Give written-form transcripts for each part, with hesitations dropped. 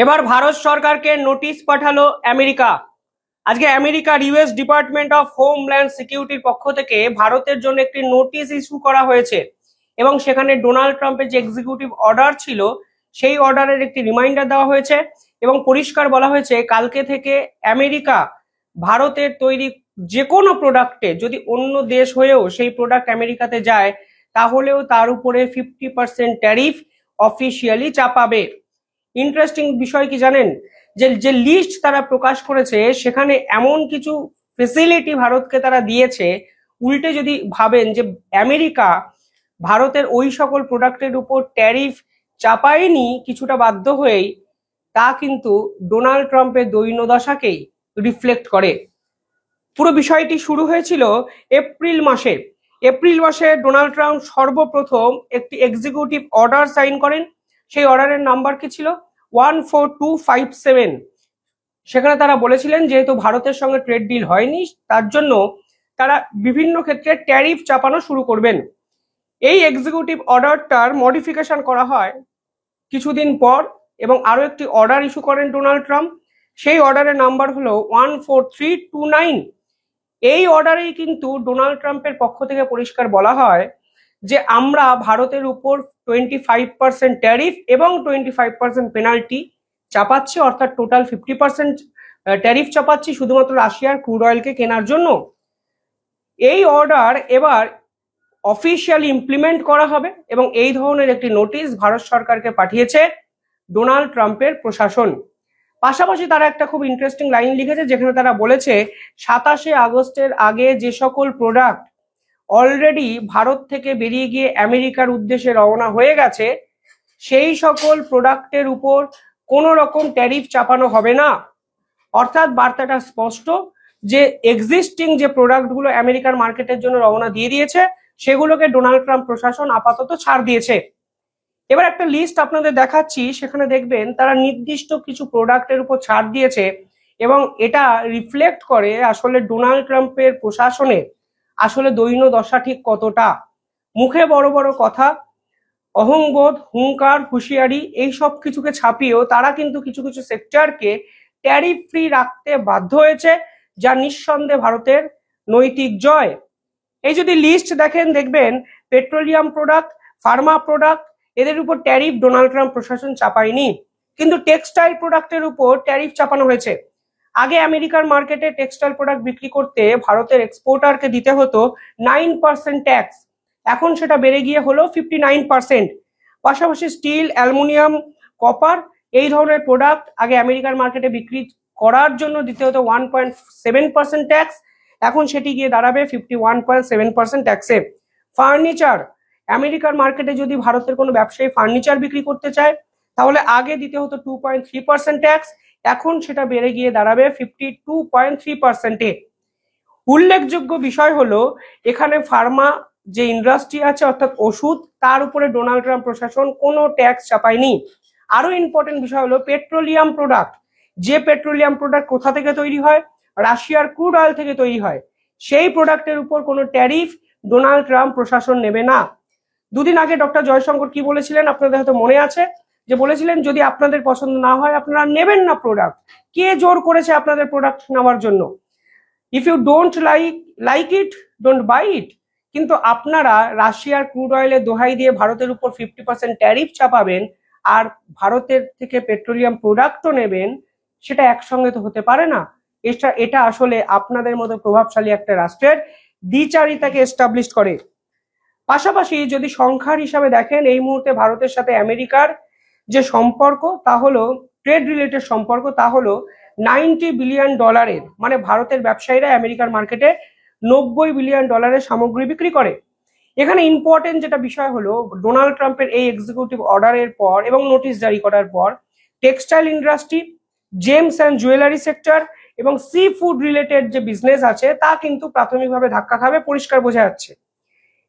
এবার ভারত সরকারকে নোটিশ পাঠালো আমেরিকা। আজকে আমেরিকার ইউএস ডিপার্টমেন্ট অফ হোমল্যান্ড সিকিউরিটির পক্ষ থেকে ভারতের জন্য একটি নোটিশ ইস্যু করা হয়েছে এবং সেখানে ডোনাল্ড ট্রাম্পের যে এক্সিকিউটিভ অর্ডার ছিল সেই অর্ডারের একটি রিমাইন্ডার দেওয়া হয়েছে এবং পরিষ্কার বলা হয়েছে কালকে থেকে আমেরিকা ভারতের তৈরি যে কোনো প্রোডাক্টে যদি অন্য দেশ হয়েও সেই প্রোডাক্ট আমেরিকাতে যায় তাহলেও তার উপরে 50% ট্যারিফ অফিসিয়ালি চাপাবে। ইন্টারেস্টিং বিষয় কি জানেন, যে যে লিস্ট তারা প্রকাশ করেছে সেখানে এমন কিছু ফেসিলিটি ভারতকে তারা দিয়েছে, উল্টে যদি ভাবেন যে আমেরিকা ভারতের ওই সকল প্রোডাক্টের উপর ট্যারিফ চাপায়নি কিছুটা বাধ্য হয়েই, তা কিন্তু ডোনাল্ড ট্রাম্পের দৈন্যদশাকেই রিফ্লেক্ট করে। পুরো বিষয়টি শুরু হয়েছিল এপ্রিল মাসে ডোনাল্ড ট্রাম্প সর্বপ্রথম একটি এক্সিকিউটিভ অর্ডার সাইন করেন। সেই অর্ডারের নাম্বার কি ছিল 14257। সেখানে তারা বলেছিলেন যেহেতু ভারতের সঙ্গে ট্রেড ডিল হয়নি তার জন্য তারা বিভিন্ন ক্ষেত্রে ট্যারিফ চাপানো শুরু করবেন। এই এক্সিকিউটিভ অর্ডারটার মডিফিকেশন করা হয় কিছুদিন পর এবং আরো একটি অর্ডার ইস্যু করেন ডোনাল্ড ট্রাম্প। সেই অর্ডারের নাম্বার হলো 14329। এই অর্ডারেই কিন্তু ডোনাল্ড ট্রাম্পের পক্ষ থেকে পরিষ্কার বলা হয় যে আমরা ভারতের উপর 25% ট্যারিফ এবং 25% পেনাল্টি চাপাচ্ছি, অর্থাৎ টোটাল 50% ট্যারিফ চাপাচ্ছি শুধুমাত্র রাশিয়ার ক্রুড অয়েলকে কেনার জন্য। এই অর্ডার এবার অফিসিয়ালি ইমপ্লিমেন্ট করা হবে এবং এই ধরনের একটি নোটিশ ভারত সরকারকে পাঠিয়েছে ডোনাল্ড ট্রাম্পের প্রশাসন। পাশাপাশি তারা একটা খুব ইন্টারেস্টিং লাইন লিখেছে যেখানে তারা বলেছে 27শে আগস্টের আগে যে সকল প্রোডাক্ট অলরেডি ভারত থেকে বেরিয়ে গিয়ে আমেরিকার উদ্দেশ্যে রওনা হয়ে গেছে সেই সকল প্রোডাক্টের উপর কোনো রকম ট্যারিফ চাপানো হবে না। অর্থাৎ বার্তাটা স্পষ্ট যে এক্সিস্টিং যে প্রোডাক্টগুলো আমেরিকার মার্কেটের জন্য রওনা দিয়ে দিয়েছে সেগুলোকে ডোনাল্ড ট্রাম্প প্রশাসন আপাতত ছাড় দিয়েছে। এবার একটা লিস্ট আপনাদের দেখাচ্ছি, সেখানে দেখবেন তারা নির্দিষ্ট কিছু প্রোডাক্টের উপর ছাড় দিয়েছে এবং এটা রিফ্লেক্ট করে আসলে ডোনাল্ড ট্রাম্পের প্রশাসনের আসলে দৈন্য দশা ঠিক কতটা। মুখে বড় বড় কথা, অহংবোধ, হুঙ্কার, হুঁশিয়ারি এই সব কিছুকে ছাপিয়েও তারা কিন্তু কিছু কিছু সেক্টরকে ট্যারিফ ফ্রি রাখতে বাধ্য হয়েছে, যা নিঃসন্দেহে ভারতের নৈতিক জয়। এই যদি লিস্ট দেখেন দেখবেন পেট্রোলিয়াম প্রোডাক্ট, ফার্মা প্রোডাক্ট এদের উপর ট্যারিফ ডোনাল্ড ট্রাম্প প্রশাসন চাপায়নি, কিন্তু টেক্সটাইল প্রোডাক্টের উপর ট্যারিফ চাপানো হয়েছে। আগে আমেরিকার মার্কেটে টেক্সটাইল প্রোডাক্ট বিক্রি করতে ভারতের এক্সপোর্টারকে দিতে হতো 9% ট্যাক্স, এখন সেটা বেড়ে গিয়ে হলো 59%। পাশাপাশি স্টিল, অ্যালুমিনিয়াম, কপার এই ধরনের প্রোডাক্ট আগে আমেরিকার মার্কেটে বিক্রি করার জন্য দিতে হতো 1.7% ট্যাক্স, এখন সেটি গিয়ে দাঁড়াবে 51.7% ট্যাক্সে। ফার্নিচার, আমেরিকার মার্কেটে যদি ভারতের কোনো ব্যবসায়ী ফার্নিচার বিক্রি করতে চায় তাহলে আগে দিতে হতো 2.3% ট্যাক্স, এখন সেটা বেড়ে গিয়ে দাঁড়াবে 52.3%-এ। উল্লেখযোগ্য বিষয় হলো এখানে ফার্মা যে ইন্ডাস্ট্রি আছে অর্থাৎ ওষুধ, তার উপরে ডোনাল্ড ট্রাম্প প্রশাসন কোনো ট্যাক্স চাপায়নি। আরো ইম্পর্টেন্ট বিষয় হলো পেট্রোলিয়াম প্রোডাক্ট। যে পেট্রোলিয়াম প্রোডাক্ট কোথা থেকে তৈরি হয়? রাশিয়ার ক্রুড অয়েল থেকে তৈরি হয়। সেই প্রোডাক্টের উপর কোনো ট্যারিফ ডোনাল্ড ট্রাম্প প্রশাসন নেবে না। দুদিন আগে ডক্টর জয়শঙ্কর কি বলেছিলেন আপনাদের হয়তো মনে আছে, যে বলেছিলেন যদি আপনাদের পছন্দ না হয় আপনারা নেবেন না প্রোডাক্ট। কে জোর করেছে আপনাদের প্রোডাক্ট নেওয়ার জন্য? If you don't like it, don't buy it. কিন্তু আপনারা রাশিয়ার ক্রুড অয়েলের দোহাই দিয়ে ভারতের উপর 50% ট্যারিফ চাপাবেন আর ভারতের থেকে পেট্রোলিয়াম প্রোডাক্টও নেবেন, সেটা একসঙ্গে তো হতে পারে না। এটা আসলে আপনাদের মতো প্রভাবশালী একটা রাষ্ট্রের দ্বিচারিতাকে এস্টাবলিশ করে। পাশাপাশি যদি সংখ্যার হিসাবে দেখেন এই মুহূর্তে ভারতের সাথে আমেরিকার যে সম্পর্ক তা হলো ট্রেড রিলেটেড সম্পর্ক, তা হলো $90 বিলিয়ন, মানে ভারতের ব্যবসায়ীরা আমেরিকার মার্কেটে $90 বিলিয়ন সামগ্রী বিক্রি করে। এখানে ইম্পর্টেন্ট যেটা বিষয় হলো ডোনাল্ড ট্রাম্পের এই এক্সিকিউটিভ অর্ডারের পর এবং নোটিশ জারি করার পর textile industry, James and jewellery sector এবং সি ফুড রিলেটেড যে বিজনেস আছে তা কিন্তু প্রাথমিকভাবে ধাক্কা খাবে, পরিষ্কার বোঝা যাচ্ছে।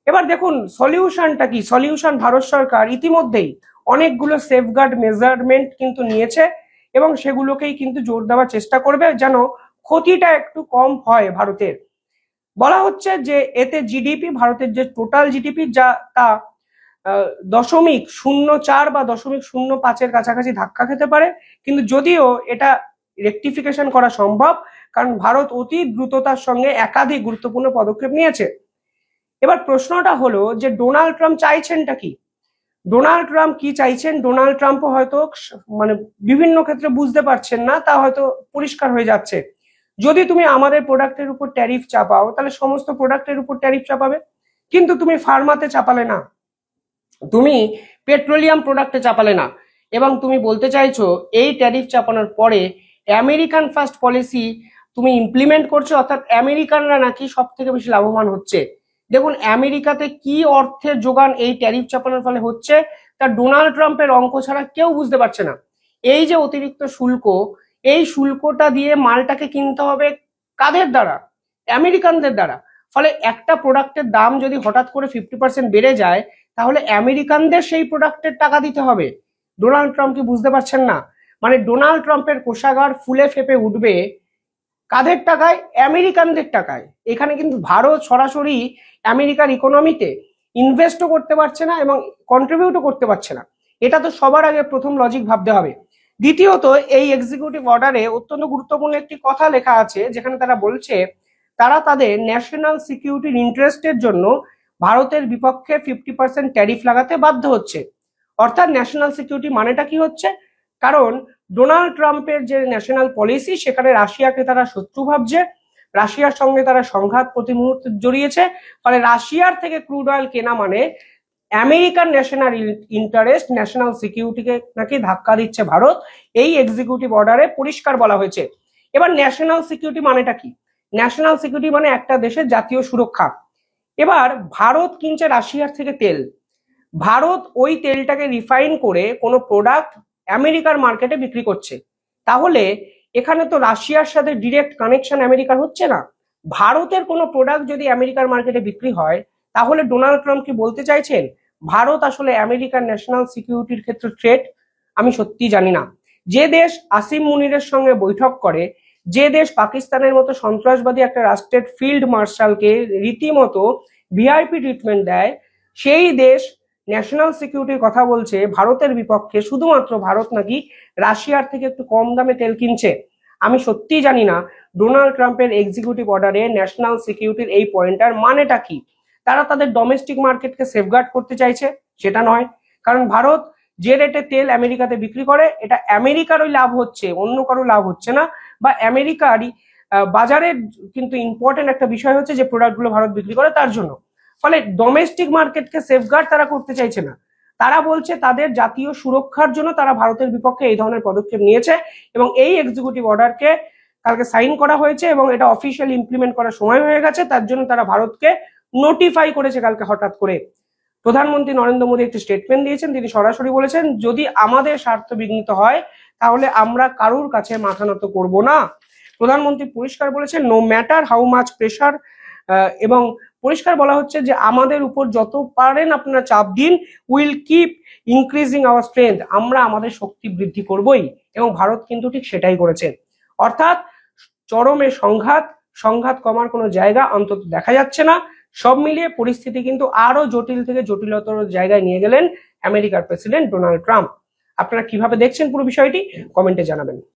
এবার দেখুন সলিউশনটা কি। সলিউশন ভারত সরকার ইতিমধ্যেই অনেকগুলো সেফগার্ড মেজারমেন্ট কিন্তু নিয়েছে এবং সেগুলোকেই কিন্তু জোর দেওয়ার চেষ্টা করবে যেন ক্ষতিটা একটু কম হয় ভারতের। বলা হচ্ছে যে এতে জিডিপি, ভারতের যে টোটাল জিডিপি যা তা .04 বা .05-এর কাছাকাছি ধাক্কা খেতে পারে, কিন্তু যদিও এটা রেকটিফিকেশন করা সম্ভব, কারণ ভারত অতি দ্রুততার সঙ্গে একাধিক গুরুত্বপূর্ণ পদক্ষেপ নিয়েছে। এবার প্রশ্নটা হলো যে ডোনাল্ড ট্রাম্প চাইছেনটা কি? ডোনাল্ড ট্রাম্প কি চাইছেন? ডোনাল্ড ট্রাম্পও হয়তো মানে বিভিন্ন ক্ষেত্রে বুঝতে পারছেন না, তা হয়তো পরিষ্কার হয়ে যাচ্ছে। যদি তুমি আমাদের প্রোডাক্টের উপর ট্যারিফ চাপাও, তাহলে সমস্ত প্রোডাক্টের উপর ট্যারিফ চাপাবে, কিন্তু তুমি ফার্মাতে চাপালে না, তুমি পেট্রোলিয়াম প্রোডাক্টে চাপালে না, এবং তুমি বলতে চাইছো এই ট্যারিফ চাপানোর পরে আমেরিকান ফার্স্ট পলিসি তুমি ইমপ্লিমেন্ট করছো, অর্থাৎ আমেরিকানরা নাকি সব থেকে বেশি লাভবান হচ্ছে। দেখুন আমেরিকাতে কি অর্থের যোগান এই ট্যারিফ চাপানোর ফলে হচ্ছে তা ডোনাল্ড ট্রাম্পের অঙ্ক ছাড়া কেউ বুঝতে পারছে না। এই যে অতিরিক্ত শুল্ক, এই শুল্কটা দিয়ে মালটাকে কিনতে হবে কাদের দ্বারা? আমেরিকানদের দ্বারা। ফলে একটা প্রোডাক্টের দাম যদি হঠাৎ করে 50% বেড়ে যায়, তাহলে আমেরিকানদের সেই প্রোডাক্টের টাকা দিতে হবে। ডোনাল্ড ট্রাম্প কি বুঝতে পারছেন না? মানে ডোনাল্ড ট্রাম্পের কোষাগার ফুলে ফেপে উঠবে কাদের টাকায়? আমেরিকানদের টাকায়। এখানে কিন্তু ভারত সরাসরি আমেরিকার ইকোনমিতে ইনভেস্টও করতে পারছে না এবং কন্ট্রিবিউটও করতে পারছে না। এটা তো সবার আগে প্রথম লজিক ভাবতে হবে। দ্বিতীয়ত, এই এক্সিকিউটিভ অর্ডারে অত্যন্ত গুরুত্বপূর্ণ একটি কথা লেখা আছে, যেখানে তারা বলছে তারা তাদের ন্যাশনাল সিকিউরিটির ইন্টারেস্টের জন্য ভারতের বিপক্ষে 50% ট্যারিফ লাগাতে বাধ্য হচ্ছে। অর্থাৎ ন্যাশনাল সিকিউরিটি মানেটা কি হচ্ছে? কারণ ডোনাল্ড ট্রাম্পের যে ন্যাশনাল পলিসি, সেখানে রাশিয়াকে তারা শত্রু ভাবছে, রাশিয়ার সঙ্গে তারা সংঘাত প্রতি মুহূর্তে জড়িয়েছে। ফলে রাশিয়ার থেকে ক্রুড অয়েল কেনা মানে আমেরিকান ন্যাশনাল ইন্টারেস্ট, ন্যাশনাল সিকিউরিটিকে নাকি ধাক্কা দিচ্ছে ভারত। এই এক্সিকিউটিভ অর্ডারে পরিষ্কার বলা হয়েছে। এবার ন্যাশনাল সিকিউরিটি মানেটা কি? ন্যাশনাল সিকিউরিটি মানে একটা দেশের জাতীয় সুরক্ষা। এবার ভারত কিনছে রাশিয়ার থেকে তেল, ভারত ওই তেলটাকে রিফাইন করে কোনো প্রোডাক্ট আমেরিকার মার্কেটে বিক্রি করছে, তাহলে এখানে তো রাশিয়ার সাথে ডিরেক্ট কানেকশন আমেরিকার হচ্ছে না। ভারতের কোনো প্রোডাক্ট যদি আমেরিকার মার্কেটে বিক্রি হয়, তাহলে ডোনাল্ড ট্রাম্প কি বলতে চাইছেন ভারত আসলে আমেরিকার ন্যাশনাল সিকিউরিটির ক্ষেত্রে থ্রেট? আমি সত্যি জানি না। যে দেশ আসিম মুনিরের সঙ্গে বৈঠক করে, যে দেশ পাকিস্তানের মতো সন্ত্রাসবাদী একটা রাষ্ট্রের ফিল্ড মার্শালকে রীতিমতো ভিআইপি ট্রিটমেন্ট দেয়, সেই দেশ ন্যাশনাল সিকিউরিটির কথা বলছে ভারতের বিপক্ষে, শুধুমাত্র ভারত নাকি রাশিয়ার থেকে একটু কম দামে তেল কিনছে। আমি সত্যিই জানি না ডোনাল্ড ট্রাম্পের এক্সিকিউটিভ অর্ডারে ন্যাশনাল সিকিউরিটির এই পয়েন্টার মানেটা কি। তারা তাদের ডোমেস্টিক মার্কেটকে সেফগার্ড করতে চাইছে? সেটা নয়, কারণ ভারত যে রেটে তেল আমেরিকাতে বিক্রি করে, এটা আমেরিকারই লাভ হচ্ছে, অন্য কারো লাভ হচ্ছে না। বা আমেরিকারই বাজারের কিন্তু ইম্পর্টেন্ট একটা বিষয় হচ্ছে যে প্রোডাক্টগুলো ভারত বিক্রি করে তার জন্য। ফলে ডোমেস্টিক মার্কেটকে সেফগার্ড তারা করতে চাইছে না, তারা বলছে তাদের জাতীয় সুরক্ষার জন্য তারা ভারতের বিপক্ষে এই ধরনের পদক্ষেপ নিয়েছে। এবং এই এক্সিকিউটিভ অর্ডারকে কালকে সাইন করা হয়েছে এবং এটা অফিসিয়ালি ইমপ্লিমেন্ট করার সময় হয়ে গেছে, তার জন্য তারা ভারতকে নোটিফাই করেছে কালকে হঠাৎ করে। প্রধানমন্ত্রী নরেন্দ্র মোদী একটি স্টেটমেন্ট দিয়েছেন, তিনি সরাসরি বলেছেন যদি আমাদের স্বার্থ বিঘ্নিত হয় তাহলে আমরা কারুর কাছে মাথা নত করব না। প্রধানমন্ত্রী পরিষ্কার বলেছেন no matter how much pressure, এবং পরিষ্কার বলা হচ্ছে যে আমাদের উপর যত পারেন আপনারা চাপ দিন, will keep increasing our strength, আমরা আমাদের শক্তি বৃদ্ধি করবই। এবং ভারত কিন্তু ঠিক সেটাই করেছে। অর্থাৎ চরমে সংঘাত কমার কোনো জায়গা অন্তত দেখা যাচ্ছে না। সব মিলিয়ে পরিস্থিতি কিন্তু আরো জটিল থেকে জটিলতর জায়গায় নিয়ে গেলেন আমেরিকার প্রেসিডেন্ট ডোনাল্ড ট্রাম্প। আপনারা কিভাবে দেখছেন পুরো বিষয়টি কমেন্টে জানাবেন।